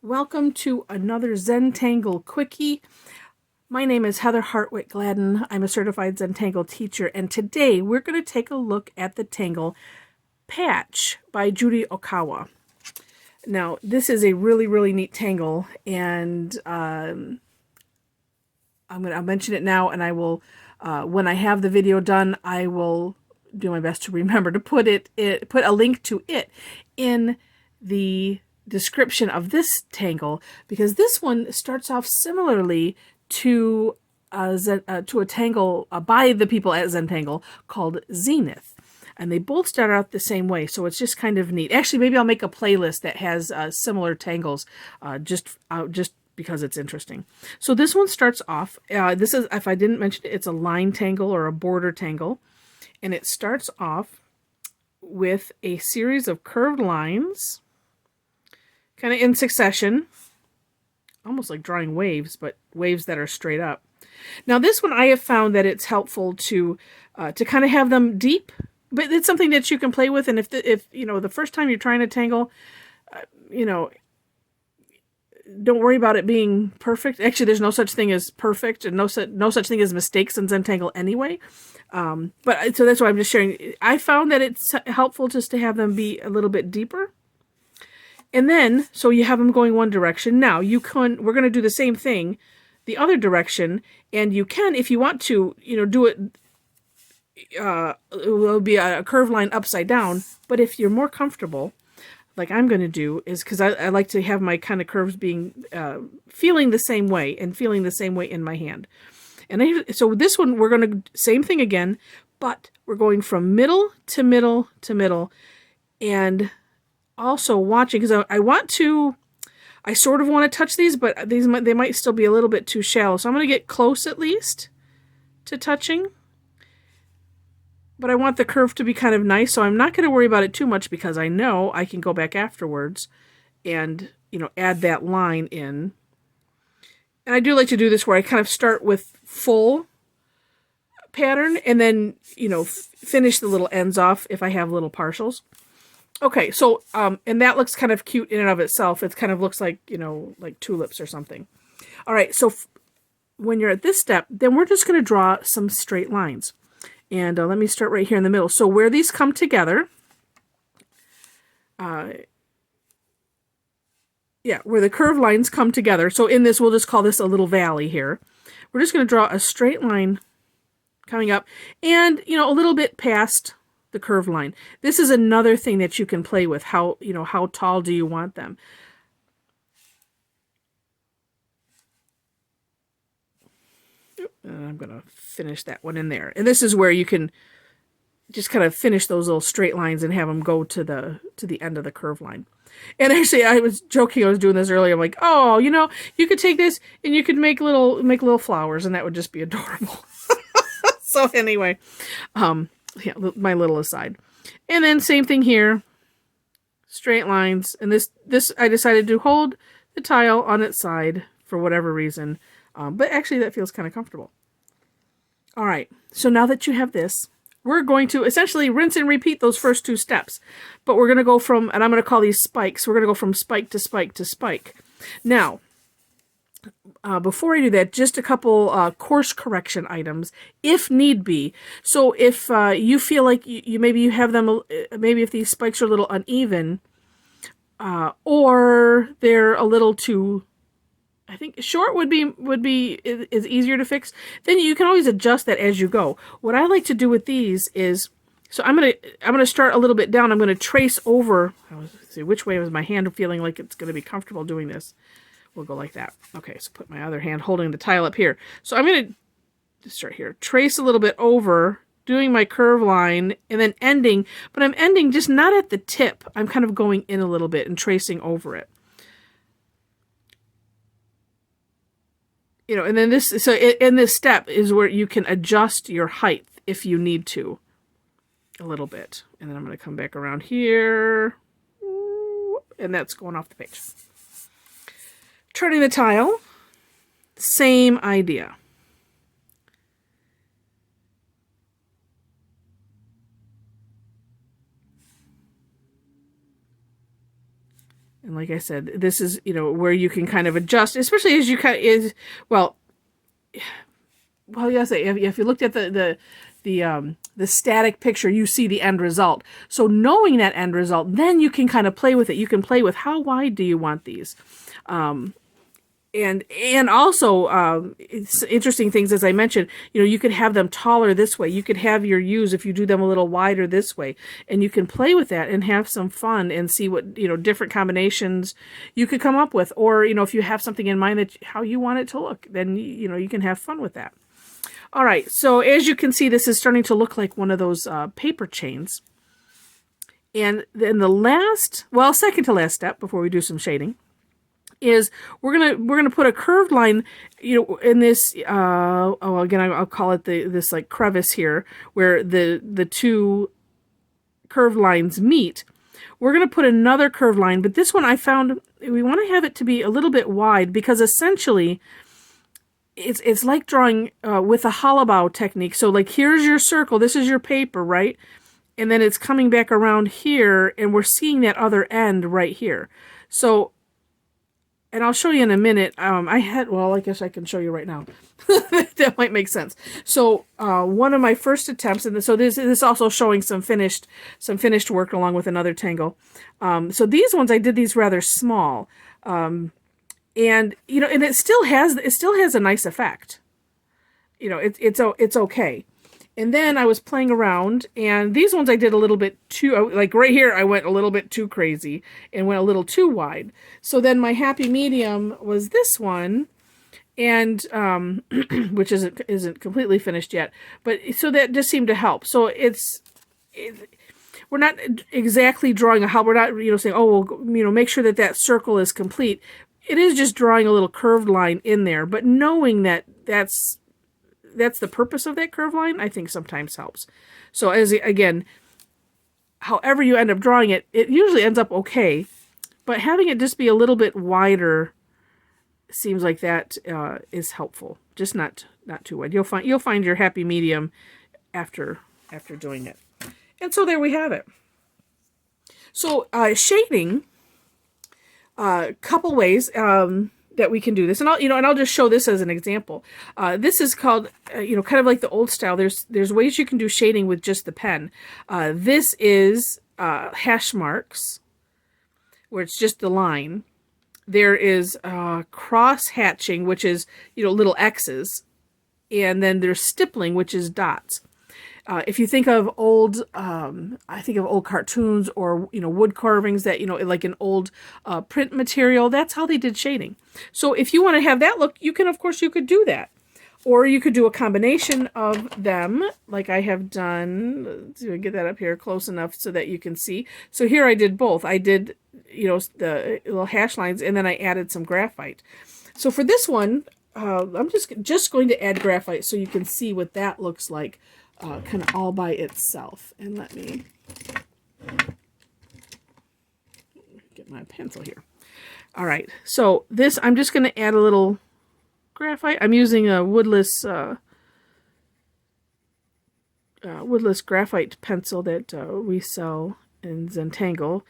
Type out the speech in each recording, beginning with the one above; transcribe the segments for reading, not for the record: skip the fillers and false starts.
Welcome to another Zentangle Quickie. My name is Heather Hartwick Gladden. I'm a Certified Zentangle Teacher, and today we're going to take a look at the tangle Pach by Judy Okawa. Now, this is a really neat tangle, and I'll mention it now, and I will, when I have the video done, I will do my best to remember to put a link to it in the description of this tangle, because this one starts off similarly to a tangle by the people at Zentangle called Zenith, and they both start out the same way, so it's just kind of neat. Actually, maybe I'll make a playlist that has similar tangles, just because it's interesting. So this one starts off, this is, if I didn't mention it, it's a line tangle or a border tangle, and it starts off with a series of curved lines, kind of in succession, almost like drawing waves, but waves that are straight up. Now this one, I have found that it's helpful to kind of have them deep, but it's something that you can play with. And if you know, the first time you're trying to tangle, don't worry about it being perfect. Actually, there's no such thing as perfect, and no such thing as mistakes in Zentangle anyway. But so that's why I'm just sharing. I found that it's helpful just to have them be a little bit deeper. And then, so you have them going one direction. Now, we're going to do the same thing the other direction, and you can, if you want to, do it, it will be a curved line upside down, but if you're more comfortable, like I'm going to do, is because I like to have my kind of curves being, feeling the same way, and feeling the same way in my hand. And so this one, we're going to, same thing again, but we're going from middle to middle to middle, and also watching, because I sort of want to touch these, but they might still be a little bit too shallow. So I'm going to get close at least to touching. But I want the curve to be kind of nice, so I'm not going to worry about it too much, because I know I can go back afterwards and, add that line in. And I do like to do this where I kind of start with full pattern and then, finish the little ends off if I have little partials. Okay, so, and that looks kind of cute in and of itself. It kind of looks like, like tulips or something. All right, so when you're at this step, then we're just going to draw some straight lines. And let me start right here in the middle. So where these come together, where the curved lines come together. So in this, we'll just call this a little valley here. We're just going to draw a straight line coming up and, a little bit past the curved line. This is another thing that you can play with. How tall do you want them? And I'm going to finish that one in there. And this is where you can just kind of finish those little straight lines and have them go to the end of the curved line. And actually, I was joking, I was doing this earlier. I'm like, oh, you could take this and you could make little flowers, and that would just be adorable. So anyway, yeah, my little aside. And then same thing here, straight lines. And this I decided to hold the tile on its side for whatever reason. But actually that feels kind of comfortable. All right, so now that you have this, we're going to essentially rinse and repeat those first two steps. But we're going to go from, and I'm going to call these spikes, we're going to go from spike to spike to spike. Now, before I do that, just a couple course correction items, if need be. So if you feel like maybe you have them, maybe if these spikes are a little uneven, or they're a little too, I think short is easier to fix, then you can always adjust that as you go. What I like to do with these is, so I'm gonna start a little bit down. I'm gonna trace over. Let's see, which way was my hand feeling like it's gonna be comfortable doing this. We'll go like that. Okay, so put my other hand holding the tile up here. So I'm going to start here. Trace a little bit over, doing my curve line, and then ending. But I'm ending just not at the tip. I'm kind of going in a little bit and tracing over it. And then in this step is where you can adjust your height if you need to a little bit. And then I'm going to come back around here. And that's going off the page. Turning the tile, same idea. And like I said, this is, where you can kind of adjust, especially as you kind of, well, yes, if you looked at the static picture, you see the end result. So knowing that end result, then you can kind of play with it. You can play with how wide do you want these. And also, it's interesting things, as I mentioned, you could have them taller this way. You could have your U's if you do them a little wider this way. And you can play with that and have some fun and see what, different combinations you could come up with. Or, if you have something in mind that how you want it to look, then, you can have fun with that. All right, so as you can see, this is starting to look like one of those paper chains. And then the second to last step before we do some shading is we're gonna put a curved line, in this. Again, I'll call it this like crevice here, where the two curved lines meet. We're gonna put another curved line, but this one I found we want to have it to be a little bit wide, because essentially it's like drawing with a hollow technique. So like, here's your circle, this is your paper, right? And then it's coming back around here, and we're seeing that other end right here. So, and I'll show you in a minute. I guess I can show you right now. That might make sense. So one of my first attempts, and so this is also showing some finished work along with another tangle. So these ones, I did these rather small. And and it still has a nice effect. It's okay. And then I was playing around, and these ones I did a little bit too, like right here, I went a little bit too crazy and went a little too wide. So then my happy medium was this one, and which isn't completely finished yet, but so that just seemed to help. So we're not exactly drawing we're not saying, oh, well, make sure that circle is complete. It is just drawing a little curved line in there, but knowing that that's the purpose of that curved line, I think sometimes helps. So again, however you end up drawing it, it usually ends up okay, but having it just be a little bit wider seems like that is helpful. Just not too wide. You'll find your happy medium after doing it. And so there we have it. So shading, couple ways that we can do this, and I'll just show this as an example. This is called kind of like the old style. There's ways you can do shading with just the pen. This is hash marks, where it's just the line. There is cross hatching, which is little X's, and then there's stippling, which is dots. If you think of I think of old cartoons or wood carvings that like an old print material. That's how they did shading. So if you want to have that look, you could do that, or you could do a combination of them, like I have done. Let's see if I get that up here close enough so that you can see. So here I did both. I did the little hash lines, and then I added some graphite. So for this one, I'm just going to add graphite so you can see what that looks like. Kind of all by itself. And let me get my pencil here. All right, so this, I'm just going to add a little graphite. I'm using a woodless graphite pencil that we sell in Zentangle.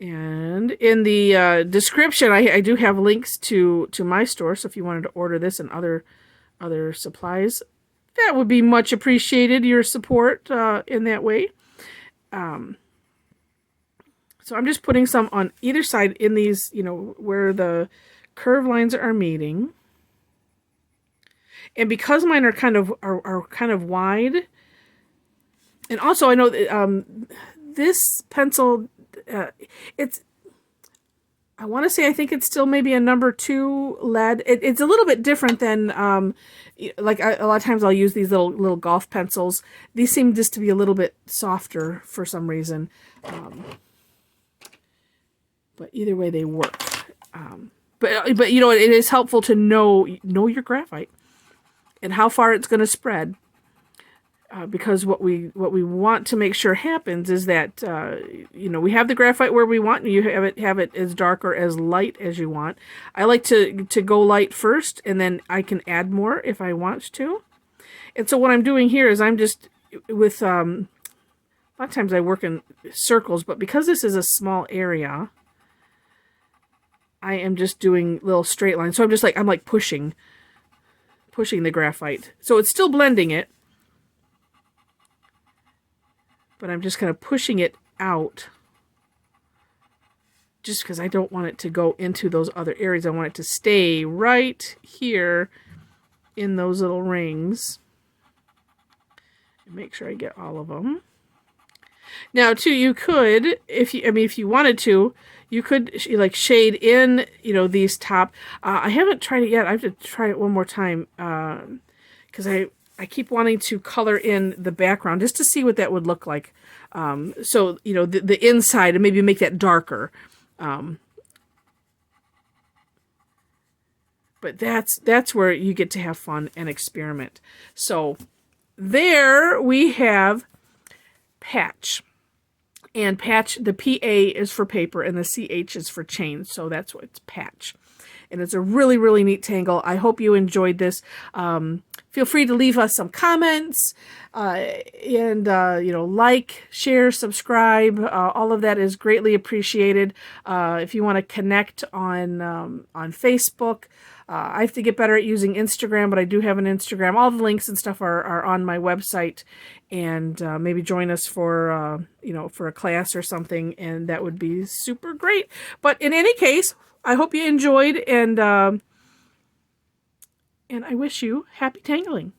And in the description, I do have links to my store, so if you wanted to order this and other supplies, that would be much appreciated, your support in that way. So I'm just putting some on either side in these, where the curved lines are meeting. And because mine are kind of wide, and also I know that this pencil, I want to say, I think it's still maybe a number 2 lead. It's a little bit different than, like a lot of times I'll use these little golf pencils. These seem just to be a little bit softer for some reason. But either way, they work. But it is helpful to know your graphite and how far it's going to spread. Because what we want to make sure happens is that we have the graphite where we want, and you have it as dark or as light as you want. I like to go light first, and then I can add more if I want to. And so what I'm doing here is I'm just with a lot of times I work in circles, but because this is a small area, I am just doing little straight lines. So I'm like pushing the graphite. So it's still blending it, but I'm just kind of pushing it out just because I don't want it to go into those other areas. I want it to stay right here in those little rings. And make sure I get all of them. Now, too, you could, if you wanted to, you could like shade in, these top. I haven't tried it yet. I have to try it one more time because I keep wanting to color in the background just to see what that would look like. So, the inside, and maybe make that darker. But that's where you get to have fun and experiment. So there we have Pach. And Pach, the PA is for paper and the CH is for chain. So that's what it's Pach. And it's a really, really neat tangle. I hope you enjoyed this. Feel free to leave us some comments and like, share, subscribe. All of that is greatly appreciated. If you want to connect on Facebook, I have to get better at using Instagram, but I do have an Instagram. All the links and stuff are on my website. And maybe join us for for a class or something, and that would be super great. But in any case, I hope you enjoyed, and I wish you happy tangling.